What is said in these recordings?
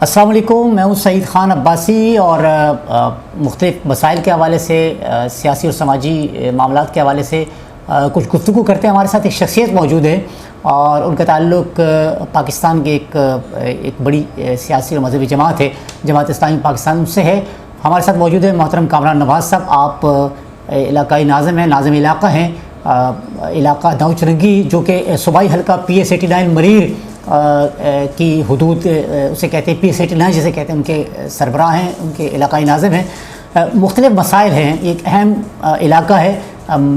अस्सलाम वालेकुम, मैं हूँ सईद ख़ान अब्बासी और मुख्तलिफ़ मसाइल के हवाले से, सियासी और समाजी मामलात के हवाले से कुछ गुफ्तगू करते हैं। हमारे साथ एक शख्सियत मौजूद है और उनका ताल्लुक़ पाकिस्तान के एक बड़ी सियासी और मजहबी जमात है, जमात इस्लामी पाकिस्तान, उससे है। हमारे साथ मौजूद है मोहतरम कामरान नवाज़ साहब। आप इलाकाई नाज़िम हैं, नाज़िम इलाका हैं, इलाका दाऊचरंगी, जो कि सूबाई हल्का PS89 मरीर की हदूद उसे कहते हैं, PS89 जिसे कहते हैं, उनके सरबराह हैं, उनके इलाकाई नाज़िम हैं। मुख्तलिफ़ मसाइल हैं। एक अहम इलाका है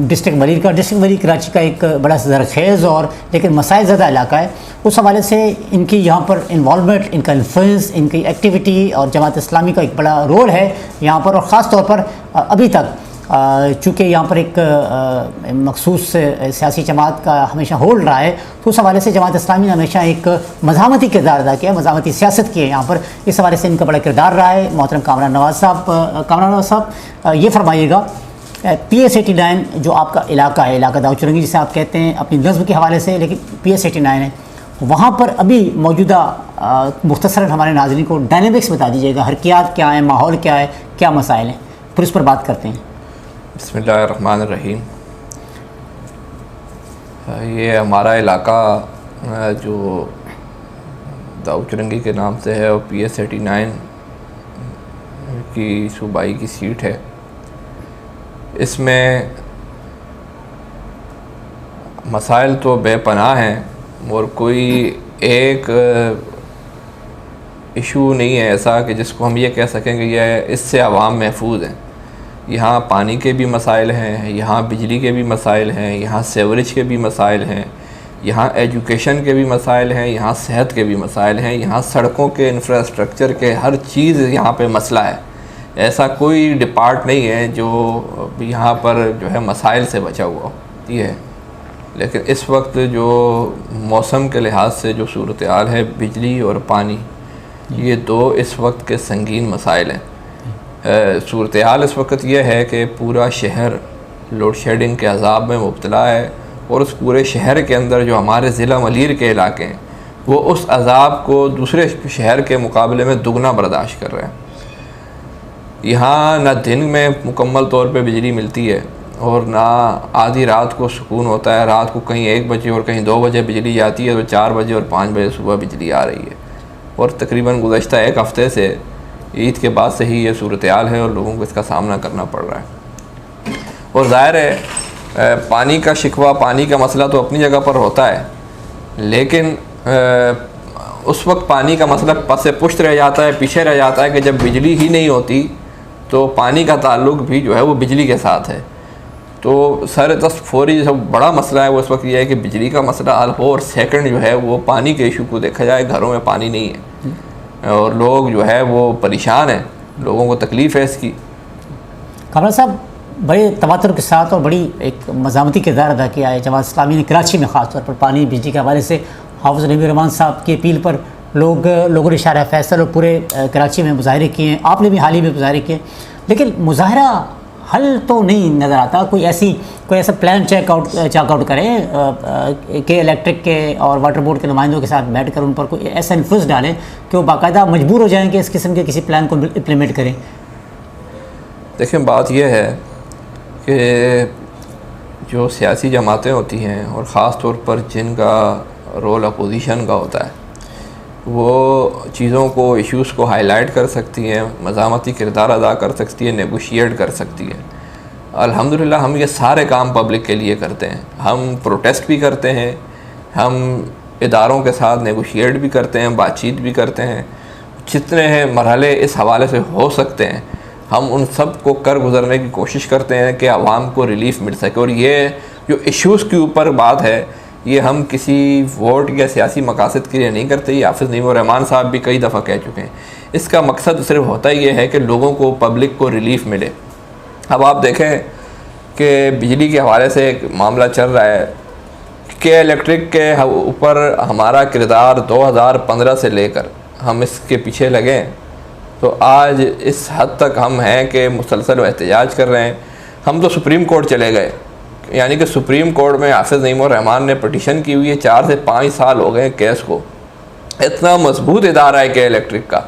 डिस्ट्रिक्ट मरीर का। डिस्ट्रिक्ट मरीर कराची का एक बड़ा ज़रखेज़ और लेकिन मसाइल ज़्यादा इलाका है। उस हवाले से इनकी यहाँ पर इन्वॉल्वमेंट, इनका इन्फ्लुएंस, इनकी एक्टिविटी और जमात इस्लामी का एक बड़ा रोल है यहाँ पर। और ख़ास तौर पर अभी तक चूँकि यहाँ पर एक मखसूस सियासी जमात का हमेशा होल्ड रहा है, तो उस हवाले से जमात इस्लामी ने हमेशा एक मज़ामती किरदार अदा किया, मज़ामती सियासत की है यहाँ पर। इस हवाले से इनका बड़ा किरदार रहा है। मोहतरम कामरान नवाज़ साहब, ये फरमाइएगा, PS89 जो आपका इलाका है, इलाका दाऊचरंगी जिसे आप कहते हैं अपनी नज़्म के हवाले से, लेकिन PS89 है, वहाँ पर अभी मौजूदा मुख्तसरन हमारे नाज़रीन को डायनेमिक्स बता दीजिएगा, हरकियात क्या है, माहौल क्या है, क्या मसाइल हैं, फिर उस पर बात करते हैं। बिस्मिल्लाहिर्रहमानिर्रहीम। ये हमारा इलाका जो दाऊचरंगी के नाम से है और PS89 की सूबाई की सीट है। इसमें मसाइल तो बेपनाह हैं और कोई एक इशू नहीं है ऐसा कि जिसको हम ये कह सकें कि यह इससे आवाम महफूज हैं। यहाँ पानी के भी मसाइल हैं, यहाँ बिजली के भी मसाइल हैं, यहाँ सेवरेज के भी मसाइल हैं, यहाँ एजुकेशन के भी मसाइल हैं, यहाँ सेहत के भी मसाइल हैं, यहाँ सड़कों के इंफ्रास्ट्रक्चर के हर चीज़ यहाँ पे मसला है। ऐसा कोई डिपार्ट नहीं है जो यहाँ पर जो है मसाइल से बचा हुआ ये है। लेकिन इस वक्त जो मौसम के लिहाज से जो सूरत हाल है, बिजली और पानी, ये दो इस वक्त के संगीन मसाइल हैं। सूरत हाल इस वक्त यह है कि पूरा शहर लोड शेडिंग के अज़ाब में मुब्तला है और उस पूरे शहर के अंदर जो हमारे ज़िला मलीर के इलाके हैं वो उस अज़ाब को दूसरे शहर के मुकाबले में दुगना बर्दाश्त कर रहे हैं। यहाँ ना दिन में मुकम्मल तौर पे बिजली मिलती है और ना आधी रात को सुकून होता है। रात को कहीं 1 बजे और कहीं 2 बजे बिजली जाती है, तो 4 बजे और 5 बजे सुबह बिजली आ रही है। और तकरीबन गुज़श्ता 1 हफ़्ते से, ईद के बाद से ही ये सूरत हाल है और लोगों को इसका सामना करना पड़ रहा है। और ज़ाहिर है पानी का शिकवा, पानी का मसला तो अपनी जगह पर होता है, लेकिन उस वक्त पानी का मसला पस से पुश्त रह जाता है, पीछे रह जाता है कि जब बिजली ही नहीं होती तो पानी का ताल्लुक़ भी जो है वो बिजली के साथ है। तो सर दस्त फौरी जो बड़ा मसला है वो इस वक्त ये है कि बिजली का मसला हल हो और सेकंड जो है वो पानी के इशू को देखा जाए। घरों में पानी नहीं है और लोग जो है वो परेशान हैं, लोगों को तकलीफ़ है इसकी। कामरान साहब, बड़े तवातुर के साथ और बड़ी एक मज़ामती किरदार अदा किया है जमात इस्लामी ने कराची में, ख़ास तौर पर पानी बिजली के हवाले से। हाफ़िज़ नबी रहमान साहब की अपील पर लोगों ने इशारा फैसल और पूरे कराची में मुजाहरे किए हैं, आपने भी हाल ही में मुजाहरे किए, लेकिन मुजाहरा हल तो नहीं नज़र आता। कोई ऐसा प्लान चेकआउट करें कि इलेक्ट्रिक के और वाटर बोर्ड के नुमाइंदों के साथ बैठ कर उन पर कोई ऐसा इन्फ्लुएंस डालें कि वो बाकायदा मजबूर हो जाएँ कि इस किस्म के किसी प्लान को इम्प्लीमेंट करें। देखें, बात यह है कि जो सियासी जमातें होती हैं और ख़ास तौर पर जिनका रोल अपोजिशन का होता है, वो चीज़ों को, इश्यूज़ को हाईलाइट कर सकती हैं, मज़ामती किरदार अदा कर सकती है, नेगोशिएट कर सकती है। अल्हम्दुलिल्लाह हम ये सारे काम पब्लिक के लिए करते हैं। हम प्रोटेस्ट भी करते हैं, हम इदारों के साथ नेगोशिएट भी करते हैं, बातचीत भी करते हैं। जितने हैं मरहले इस हवाले से हो सकते हैं हम उन सब को कर गुज़रने की कोशिश करते हैं कि आवाम को रिलीफ़ मिल सके। और ये जो इश्यूज़ के ऊपर बात है, ये हम किसी वोट या सियासी मकासद के लिए नहीं करते। ये हाफ़िज़ नईम रहमान साहब भी कई दफ़ा कह चुके हैं। इसका मकसद सिर्फ होता ही ये है कि लोगों को, पब्लिक को रिलीफ़ मिले। अब आप देखें कि बिजली के हवाले से एक मामला चल रहा है कि इलेक्ट्रिक के ऊपर हमारा किरदार 2015 से लेकर हम इसके पीछे लगें तो आज इस हद तक हम हैं कि मुसलसल एहतजाज कर रहे हैं। हम तो सुप्रीम कोर्ट चले गए, यानी कि सुप्रीम कोर्ट में हाफ़िज़ नईम रहमान ने पटिशन की हुई है। 4 से 5 साल हो गए केस को। इतना मजबूत इदारा है कि इलेक्ट्रिक का,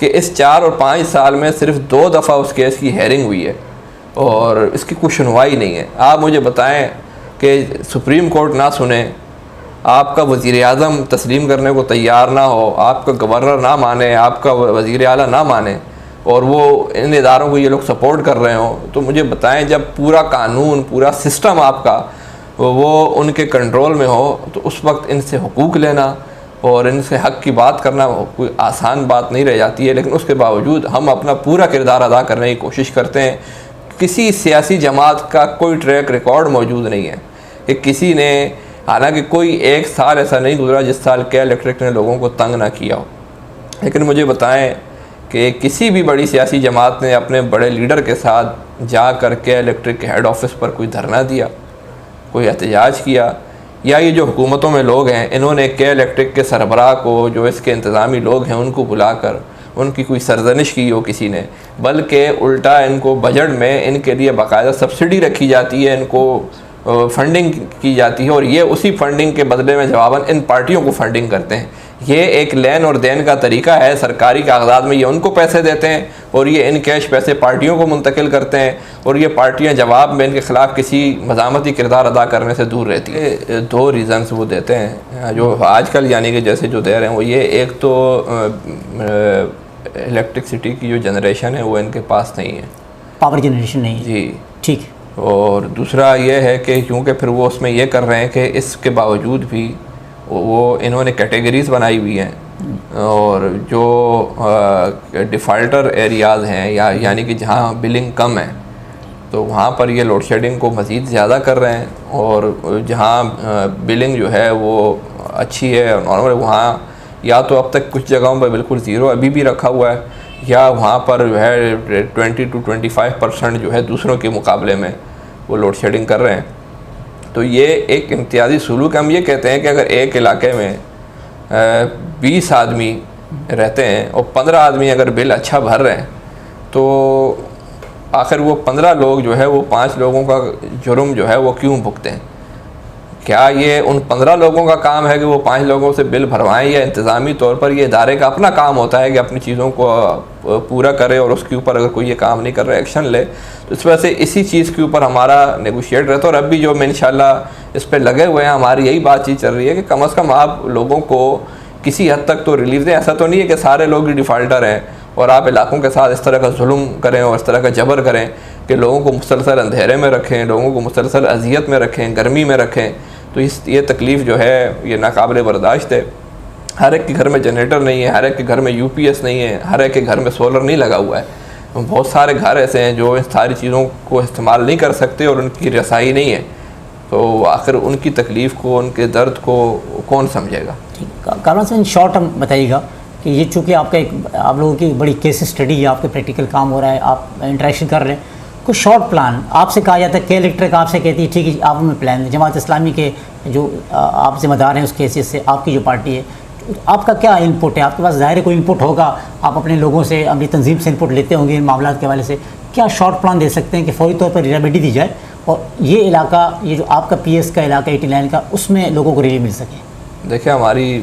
कि इस 4 और 5 साल में सिर्फ 2 दफ़ा उस केस की हेयरिंग हुई है और इसकी कोई सुनवाई नहीं है। आप मुझे बताएं कि सुप्रीम कोर्ट ना सुने, आपका वज़ीर आज़म तस्लीम करने को तैयार ना हो, आपका गवर्नर ना माने, आपका वज़ीर आला ना माने और वो इन इदारों को ये लोग सपोर्ट कर रहे हो, तो मुझे बताएं जब पूरा कानून, पूरा सिस्टम आपका वो उनके कंट्रोल में हो तो उस वक्त इनसे हुकूक लेना और इनसे हक़ की बात करना कोई आसान बात नहीं रह जाती है। लेकिन उसके बावजूद हम अपना पूरा किरदार अदा करने की कोशिश करते हैं। किसी सियासी जमात का कोई ट्रैक रिकॉर्ड मौजूद नहीं है कि किसी ने, हालांकि कोई एक साल ऐसा नहीं गुजरा जिस साल के इलेक्ट्रिक ने लोगों को तंग ना किया हो, लेकिन मुझे बताएं कि किसी भी बड़ी सियासी जमात ने अपने बड़े लीडर के साथ जा कर के इलेक्ट्रिक के हेड ऑफिस पर कोई धरना दिया, कोई एहतजाज किया, या ये जो हुकूमतों में लोग हैं इन्होंने के इलेक्ट्रिक के सरबराह को, जो इसके इंतज़ामी लोग हैं, उनको बुलाकर उनकी कोई सरजनिश की हो किसी ने, बल्कि उल्टा इनको बजट में इनके लिए बाकायदा सब्सिडी रखी जाती है, इनको फंडिंग की जाती है और ये उसी फंडिंग के बदले में जवाबन इन पार्टियों को फंडिंग करते हैं। ये एक लेन और देन का तरीका है। सरकारी कागजात में ये उनको पैसे देते हैं और ये इन कैश पैसे पार्टियों को मुंतकिल करते हैं और ये पार्टियां जवाब में इनके ख़िलाफ़ किसी मज़ामती किरदार अदा करने से दूर रहती है। 2 रीज़न्स वो देते हैं जो आजकल यानी कि जैसे जो दे रहे हैं वो ये, एक तो इलेक्ट्रिसिटी की जो जनरेशन है वो इनके पास नहीं है, पावर जनरेशन नहीं है जी, ठीक। और दूसरा ये है कि क्योंकि फिर वो उसमें ये कर रहे हैं कि इसके बावजूद भी वो इन्होंने कैटेगरीज़ बनाई हुई हैं और जो डिफ़ाल्टर एरियाज़ हैं यानी कि जहाँ बिलिंग कम है तो वहाँ पर ये लोड शेडिंग को मज़ीद ज़्यादा कर रहे हैं और जहाँ बिलिंग जो है वो अच्छी है और नॉर्मल, वहाँ या तो अब तक कुछ जगहों पर बिल्कुल ज़ीरो अभी भी रखा हुआ है या वहाँ पर जो है 20 to 25% जो है दूसरों के मुकाबले में वो लोड शेडिंग कर रहे हैं। तो ये एक इम्तियाज़ी सलूक। हम ये कहते हैं कि अगर एक इलाके में 20 आदमी रहते हैं और 15 आदमी अगर बिल अच्छा भर रहे हैं तो आखिर वो 15 लोग जो है वो 5 लोगों का जुर्म जो है वो क्यों भुगतें? क्या ये उन 15 लोगों का काम है कि वो 5 लोगों से बिल भरवाएं, या इंतज़ामी तौर पर ये इदारे का अपना काम होता है कि अपनी चीज़ों को पूरा करे और उसके ऊपर अगर कोई ये काम नहीं कर रहा एक्शन ले? तो इस वजह से इसी चीज़ के ऊपर हमारा नेगोशिएट रहता है और अब भी जो मैं इंशाल्लाह इस पर लगे हुए हैं, हमारी यही बातचीत चल रही है कि कम अज़ कम आप लोगों को किसी हद तक तो रिलीफ दें। ऐसा तो नहीं है कि सारे लोग ही डिफ़ाल्टर हैं और आप इलाकों के साथ इस तरह का जुल्म करें और इस तरह का जबर करें कि लोगों को मुसलसल अंधेरे में रखें, लोगों को मुसलसल अजियत में रखें, गर्मी में रखें। तो ये तकलीफ़ जो है ये नाकाबिल बर्दाश्त है। हर एक के घर में जनरेटर नहीं है, हर एक के घर में UPS नहीं है, हर एक के घर में सोलर नहीं लगा हुआ है। बहुत सारे घर ऐसे हैं जो इन सारी चीज़ों को इस्तेमाल नहीं कर सकते और उनकी रसाई नहीं है। तो आखिर उनकी तकलीफ़ को, उनके दर्द को कौन समझेगा? ठीक, कामरान साहब इन शॉर्ट हम बताइएगा कि ये चूँकि आपका एक आप लोगों की बड़ी केस स्टडी है, आपके प्रैक्टिकल काम हो रहा है, आप इंटरेक्शन कर रहे हैं, कुछ शॉर्ट प्लान आपसे कहा जाता है के इलेक्ट्रिक आपसे कहती है ठीक है आप हमें प्लान दें, जमात इस्लामी के जो आप जिम्मेदार हैं उस केसेस से, आपकी जो पार्टी है, आपका क्या इनपुट है? आपके पास ज़ाहिर है कोई इनपुट होगा, आप अपने लोगों से, अपनी तंजीम से इनपुट लेते होंगे इन मामलों के हवाले से। क्या शॉर्ट प्लान दे सकते हैं कि फौरी तौर पर रेमेडी दी जाए और ये इलाका, ये जो आपका PS का इलाका 89 का, उसमें लोगों को रिलीफ मिल सके? देखिए, हमारी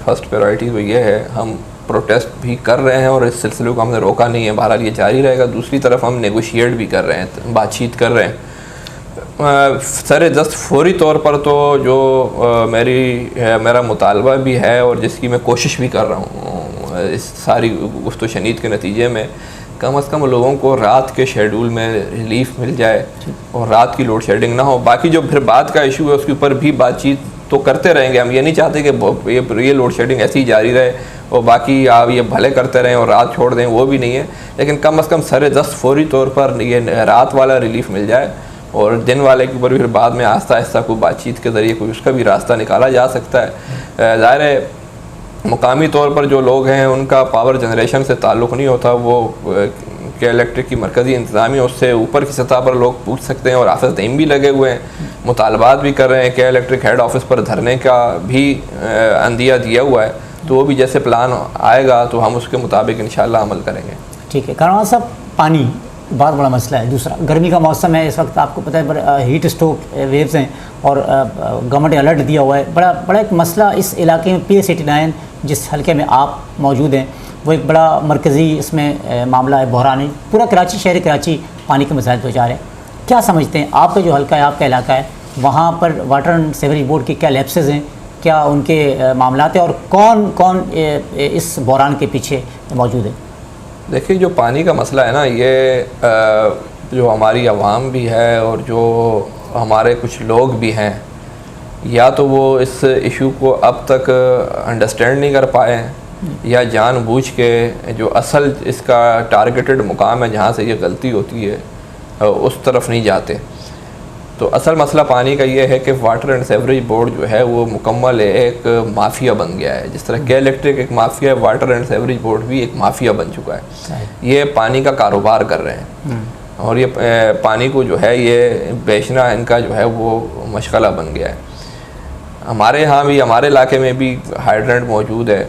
फर्स्ट प्रायोरिटी तो ये है, हम प्रोटेस्ट भी कर रहे हैं और इस सिलसिले को हमने रोका नहीं है, बहरहाल ये जारी रहेगा। दूसरी तरफ हम नेगोशिएट भी कर रहे हैं, बातचीत कर रहे हैं। सर जस्ट फौरी तौर पर तो जो मेरा मुतालबा भी है और जिसकी मैं कोशिश भी कर रहा हूँ इस सारी गुफ्त शनीद के नतीजे में, कम से कम लोगों को रात के शेड्यूल में रिलीफ मिल जाए और रात की लोड शेडिंग ना हो। बाकी जो फिर बाद का इशू है उसके ऊपर भी बातचीत तो करते रहेंगे। हम ये नहीं चाहते कि ये लोड शेडिंग ऐसी ही जारी रहे और बाकी आप ये भले करते रहें और रात छोड़ दें, वो भी नहीं है। लेकिन कम से कम सर जस्ट फौरी तौर पर ये रात वाला रिलीफ मिल जाए और दिन वाले के ऊपर फिर बाद में आहिस्ता आहिस्ता कोई बातचीत के ज़रिए कोई उसका भी रास्ता निकाला जा सकता है। ज़ाहिर है मुकामी तौर पर जो लोग हैं उनका पावर जनरेशन से ताल्लुक़ नहीं होता, वो के इलेक्ट्रिक की मरकज़ी इंतज़ामिया उससे ऊपर की सतह पर लोग पूछ सकते हैं और हाफ़िज़ तईम भी लगे हुए हैं, मुतालबात भी कर रहे हैं। के इलेक्ट्रिक हेड ऑफिस पर धरने का भी अंदिया दिया हुआ है, तो वो भी जैसे प्लान आएगा तो हम उसके मुताबिक इंशाअल्लाह अमल करेंगे। ठीक है कामरान साहब, पानी बहुत बड़ा मसला है। दूसरा, गर्मी का मौसम है, इस वक्त आपको पता है हीट स्ट्रोक वेव्स हैं और गवर्नमेंट ने अलर्ट दिया हुआ है। बड़ा एक मसला इस इलाके में PS 89 जिस हल्के में आप मौजूद हैं वो एक बड़ा मरकज़ी इसमें मामला है, बहरानी। पूरा कराची, शहर कराची पानी के मसाइल पे जा रहे हैं। क्या समझते हैं, आपका जो हल्का है, आपका इलाका है, वहाँ पर वाटर एंड सीवरेज बोर्ड के क्या लैप्सेस हैं, क्या उनके मामलात हैं, और कौन कौन इस बहरान के पीछे मौजूद है? देखिए, जो पानी का मसला है ना, ये जो हमारी आवाम भी है और जो हमारे कुछ लोग भी हैं, या तो वो इस इशू को अब तक अंडरस्टैंड नहीं कर पाए हैं, या जानबूझ के जो असल इसका टारगेटेड मुकाम है जहाँ से ये गलती होती है उस तरफ नहीं जाते। तो असल मसला पानी का ये है कि वाटर एंड सीवरेज बोर्ड जो है वो मुकम्मल एक माफिया बन गया है। जिस तरह के इलेक्ट्रिक एक माफिया है, वाटर एंड सीवरेज बोर्ड भी एक माफिया बन चुका है। ये पानी का कारोबार कर रहे हैं और ये पानी को जो है ये बेचना इनका जो है वो मशगला बन गया है। हमारे यहाँ भी, हमारे इलाके में भी हाइड्रेंट मौजूद है।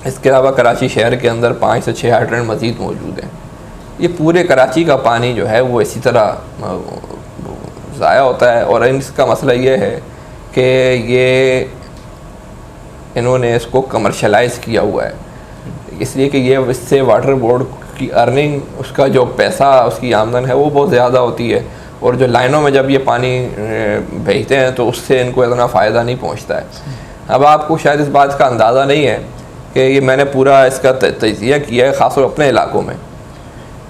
इसके अलावा कराची शहर के अंदर 5 से 6 हाइड्रेंट मज़ीद मौजूद हैं। ये पूरे कराची का पानी जो है वो इसी तरह ज़ाया होता है। और इसका मसला ये है कि ये इन्होंने इसको कमर्शलाइज़ किया हुआ है, इसलिए कि ये इससे वाटर बोर्ड की अर्निंग, उसका जो पैसा, उसकी आमदन है वो बहुत ज़्यादा होती है। और जो लाइनों में जब ये पानी भेजते हैं तो उससे इनको इतना फ़ायदा नहीं पहुंचता है। अब आपको शायद इस बात का अंदाज़ा नहीं है कि ये मैंने पूरा इसका तजिया किया है, ख़ासतौर अपने इलाकों में,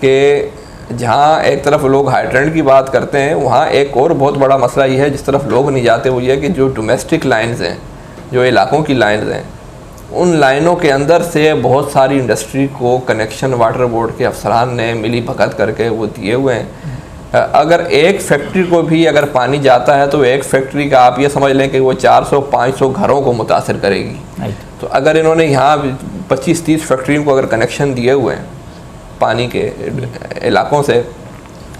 कि जहाँ एक तरफ लोग हाइड्रेंट की बात करते हैं, वहाँ एक और बहुत बड़ा मसला ये है जिस तरफ लोग नहीं जाते, वो ये है कि जो डोमेस्टिक लाइन्स हैं, जो इलाकों की लाइन्स हैं, उन लाइनों के अंदर से बहुत सारी इंडस्ट्री को कनेक्शन वाटर बोर्ड के अफसरान ने मिली भगत करके वो दिए हुए हैं। अगर एक फैक्ट्री को भी अगर पानी जाता है तो एक फैक्ट्री का आप ये समझ लें कि वो 400-500 घरों को मुतासर करेगी। तो अगर इन्होंने यहाँ 25-30 फैक्ट्रियों को अगर कनेक्शन दिए हुए हैं पानी के इलाकों से,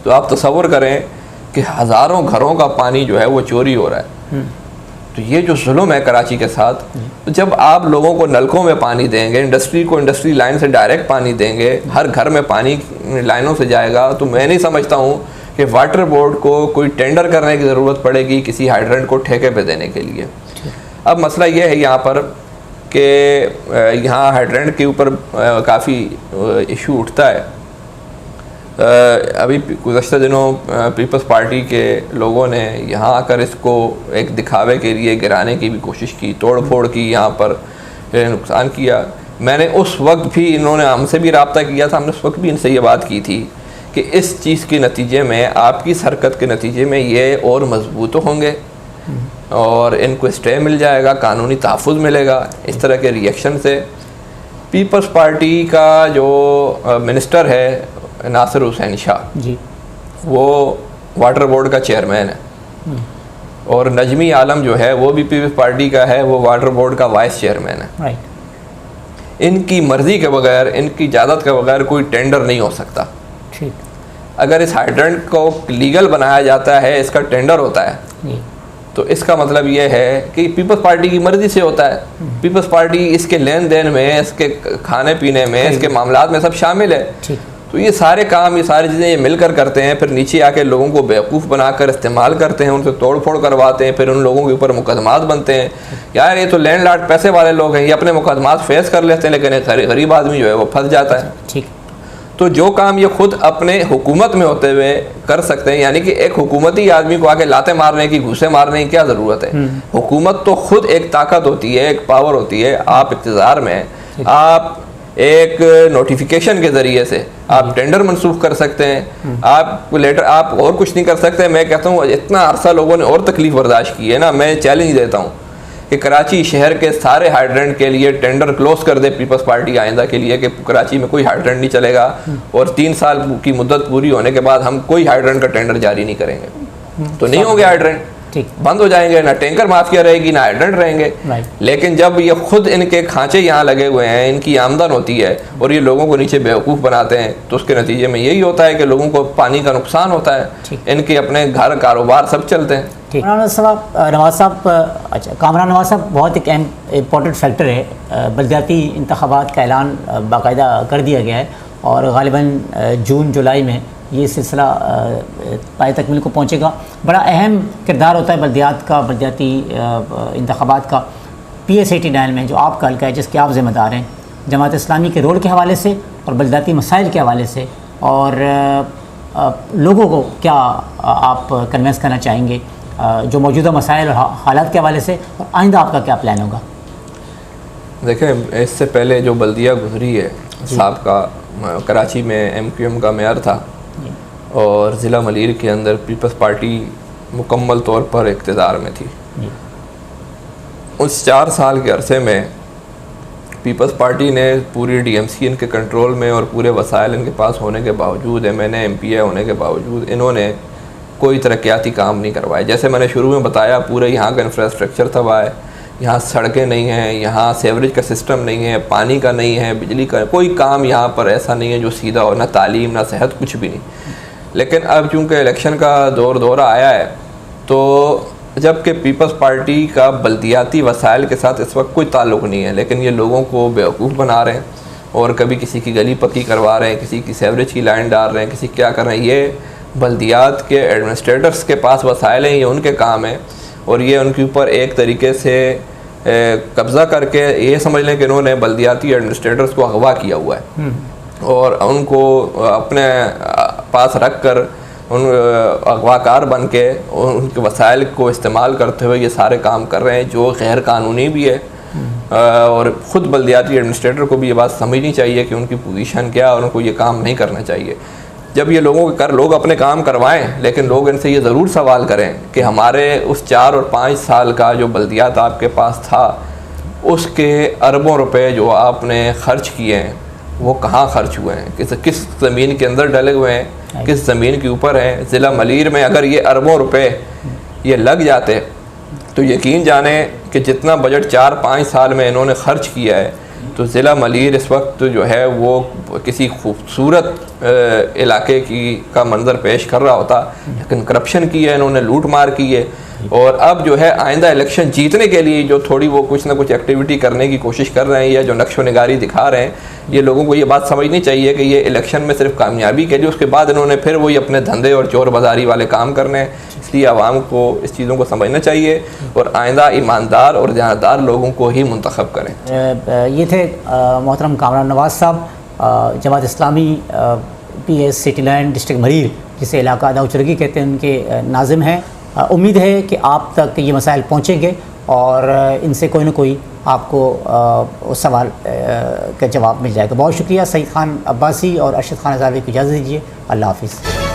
तो आप तसव्वुर करें कि हज़ारों घरों का पानी जो है वो चोरी हो रहा है। तो ये जो जुल्म है कराची के साथ, तो जब आप लोगों को नलकों में पानी देंगे, इंडस्ट्री को इंडस्ट्री लाइन से डायरेक्ट पानी देंगे, हर घर में पानी लाइनों से जाएगा, तो मैं नहीं समझता हूँ कि वाटर बोर्ड को कोई टेंडर करने की ज़रूरत पड़ेगी किसी हाइड्रेंट को ठेके पे देने के लिए। अब मसला ये है यहाँ पर कि यहाँ हाइड्रेंट के ऊपर काफ़ी इशू उठता है। अभी गुज़श्ता दिनों पीपल्स पार्टी के लोगों ने यहाँ आकर इसको एक दिखावे के लिए गिराने की भी कोशिश की, तोड़ फोड़ की, यहाँ पर नुकसान किया। मैंने उस वक्त भी, इन्होंने हमसे भी रब्ता किया था, हमने उस वक्त भी इनसे ये बात की थी कि इस चीज़ के नतीजे में, आपकी इस हरकत के नतीजे में ये और मजबूत होंगे और इनको स्टे मिल जाएगा, कानूनी तहफ़्फ़ुज़ मिलेगा। इस तरह के रिएक्शन से पीपल्स पार्टी का जो मिनिस्टर है नासिर हुसैन शाह जी, वो वाटर बोर्ड का चेयरमैन है, और नजमी आलम जो है वो भी पीपल्स पार्टी का है, वो वाटर बोर्ड का वाइस चेयरमैन है। राइट। इनकी मर्ज़ी के बगैर, इनकी इजाज़त के बगैर कोई टेंडर नहीं हो सकता। ठीक। अगर इस हाइड्रेंट को लीगल बनाया जाता है, इसका टेंडर होता है, तो इसका मतलब ये है कि पीपल्स पार्टी की मर्ज़ी से होता है। पीपल्स पार्टी इसके लेन देन में, इसके खाने पीने में, इसके मामलात में सब शामिल है। तो ये सारे काम, ये सारी चीज़ें ये मिलकर करते हैं, फिर नीचे आके लोगों को बेवकूफ़ बनाकर इस्तेमाल करते हैं, उनसे तोड़ फोड़ करवाते हैं, फिर उन लोगों के ऊपर मुकदमात बनते हैं। यार ये तो लैंडलॉर्ड पैसे वाले लोग हैं, ये अपने मुकदमात फेस कर लेते हैं, लेकिन एक गरीब आदमी जो है वो फंस जाता है। ठीक। तो जो काम ये खुद अपने हुकूमत में होते हुए कर सकते हैं, यानी कि एक हुकूमती आदमी को आके लाते मारने की, घूसे मारने की क्या ज़रूरत है। हुकूमत तो खुद एक ताकत होती है, एक पावर होती है। आप इक़्तिदार में, आप एक नोटिफिकेशन के ज़रिए से आप टेंडर मनसूख कर सकते हैं, आप लेटर, आप और कुछ नहीं कर सकते। मैं कहता हूँ इतना अरसा लोगों ने और तकलीफ़ बर्दाश्त की है ना, मैं चैलेंज देता हूँ कि कराची शहर के सारे हाइड्रेंट के लिए टेंडर क्लोज कर दे पीपल्स पार्टी आइंदा के लिए, कि कराची में कोई हाइड्रेंट नहीं चलेगा, और 3 साल की मुद्दत पूरी होने के बाद हम कोई हाइड्रेंट का टेंडर जारी नहीं करेंगे। तो नहीं होंगे हाइड्रेंट, बंद हो जाएंगे, ना टैंकर माफिया रहेगी, ना हाइड्रेंट रहेंगे। लेकिन जब ये खुद इनके खांचे यहाँ लगे हुए हैं, इनकी आमदन होती है और ये लोगों को नीचे बेवकूफ़ बनाते हैं, तो उसके नतीजे में यही होता है कि लोगों को पानी का नुकसान होता है, इनके अपने घर कारोबार सब चलते हैं। नवाज साहब, अच्छा, कामरान नवाज साहब बहुत एक अहम इम्पोर्टेंट फैक्टर है। बलदियाती इंतखाबात का ऐलान बाकायदा कर दिया गया है और गालिबन जून जुलाई में ये सिलसिला पाए तकमील को पहुँचेगा। बड़ा अहम किरदार होता है बल्दियात का, बल्दियाती इंतखाबात का। PS 89 में जो आपका हल्का है, जिसके आप ज़िम्मेदार हैं, जमात इस्लामी के रोल के हवाले से और बलदाती मसाइल के हवाले से, और लोगों को क्या आप कन्वेंस करना चाहेंगे जो मौजूदा मसाइल और हालात के हवाले से, और आइंदा आपका क्या प्लान होगा? देखें, इससे पहले जो बल्दिया गुजरी है साहब का, कराची में MQM का मेयर था और ज़िला मलीर के अंदर पीपल्स पार्टी मुकम्मल तौर पर इक़्तिदार में थी। उस 4 साल के अरसे में पीपल्स पार्टी ने पूरी DMC इनके कंट्रोल में और पूरे वसाइल इनके पास होने के बावजूद, MNA MPA होने के बावजूद इन्होंने कोई तरक्याती काम नहीं करवाए। जैसे मैंने शुरू में बताया, पूरे यहाँ का इंफ्रास्ट्रक्चर तबाह है, यहाँ सड़कें नहीं हैं, यहाँ सेवरेज का सिस्टम नहीं है, पानी का नहीं है, बिजली का कोई काम यहाँ पर ऐसा नहीं है जो सीधा हो, ना तालीम ना सेहत, कुछ भी नहीं। लेकिन अब चूँकि इलेक्शन का दौरा आया है, तो जबकि पीपल्स पार्टी का बल्दियाती वसाइल के साथ इस वक्त कोई ताल्लुक़ नहीं है, लेकिन ये लोगों को बेवकूफ़ बना रहे हैं और कभी किसी की गली पक्की करवा रहे हैं, किसी की सेवरेज की लाइन डाल रहे हैं, किसी क्या कर रहे हैं। ये बल्दियात के एडमिनिस्ट्रेटर्स के पास वसाइल हैं, ये उनके काम है और ये उनके ऊपर एक तरीके से कब्ज़ा करके ये समझ लें कि इन्होंने बल्दियाती एडमिनिस्ट्रेटर्स को अगवा किया हुआ है और उनको अपने पास रख कर उन अगवाकार बन के उनके वसाइल को इस्तेमाल करते हुए ये सारे काम कर रहे हैं, जो गैर कानूनी भी है। और ख़ुद बल्दियाती एडमिनिस्ट्रेटर को भी ये बात समझनी चाहिए कि उनकी पोजीशन क्या है और उनको ये काम नहीं करना चाहिए। जब ये लोग अपने काम करवाएं, लेकिन लोग इनसे ये ज़रूर सवाल करें कि हमारे उस 4 और 5 साल का जो बल्दियात आपके पास था, उसके अरबों रुपए जो आपने ख़र्च किए हैं वो कहाँ ख़र्च हुए हैं, किस ज़मीन के अंदर डले हुए हैं, किस ज़मीन के ऊपर हैं। ज़िला मलीर में अगर ये अरबों रुपए ये लग जाते तो यकीन जाने कि जितना बजट 4-5 साल में इन्होंने ख़र्च किया है, तो ज़िला मलीर इस वक्त जो है वो किसी खूबसूरत इलाके का मंजर पेश कर रहा होता। लेकिन करप्शन की है इन्होंने, लूट मार की है। और अब जो है आइंदा इलेक्शन जीतने के लिए जो थोड़ी वो कुछ ना कुछ एक्टिविटी करने की कोशिश कर रहे हैं या जो नक्शो निगारी दिखा रहे हैं, ये लोगों को ये बात समझनी चाहिए कि ये इलेक्शन में सिर्फ कामयाबी के लिए, उसके बाद इन्होंने फिर वही अपने धंधे और चोर बाजारी वाले काम करने हैं। इसलिए आवाम को इस चीज़ों को समझना चाहिए और आइंदा ईमानदार और ध्यानदार लोगों को ही मुंतखब करें। ये थे मोहतरम कामरान नवाज़ साहब, Jamaat Islami PS city land district मरीर, जिसे इलाका दाऊचरगी कहते हैं, उनके नाज़िम हैं। उम्मीद है कि आप तक ये मसाइल पहुँचेंगे और इनसे कोई ना कोई आपको उस सवाल का जवाब मिल जाएगा। बहुत शुक्रिया। सईद खान अब्बासी और अरशद खान अज़ावी को इजाज़त दीजिए। अल्लाह हाफ़िज़।